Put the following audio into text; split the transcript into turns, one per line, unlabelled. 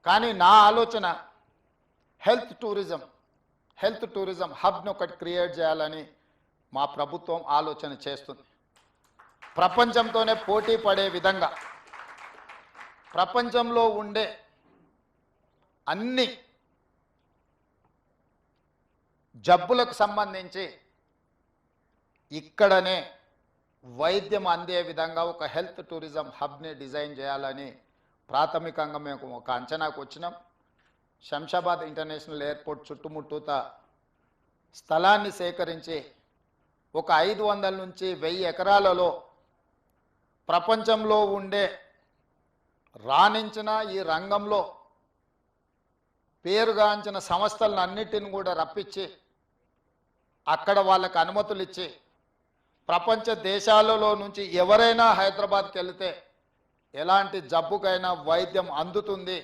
కానీ నా ఆలోచన హెల్త్ టూరిజం హబ్ను ఒకటి క్రియేట్ చేయాలని మా ప్రభుత్వం ఆలోచన చేస్తుంది. ప్రపంచంతోనే పోటీ పడే విధంగా ప్రపంచంలో ఉండే అన్ని జబ్బులకు సంబంధించి ఇక్కడనే వైద్యం అందే విధంగా ఒక హెల్త్ టూరిజం హబ్ని డిజైన్ చేయాలని ప్రాథమికంగా మేము ఒక అంచనాకు వచ్చినాం. శంషాబాద్ ఇంటర్నేషనల్ ఎయిర్పోర్ట్ చుట్టుముట్టూత స్థలాన్ని సేకరించి ఒక 500 నుంచి 1000 ఎకరాలలో ప్రపంచంలో ఉండే రాణించిన ఈ రంగంలో పేరుగాంచిన సంస్థలను అన్నిటిని కూడా రప్పించి అక్కడ వాళ్ళకి అనుమతులు ఇచ్చి ప్రపంచ దేశాలలో నుంచి ఎవరైనా హైదరాబాద్కి వెళితే ఎలాంటి జబ్బుకైనా వైద్యం అందుతుంది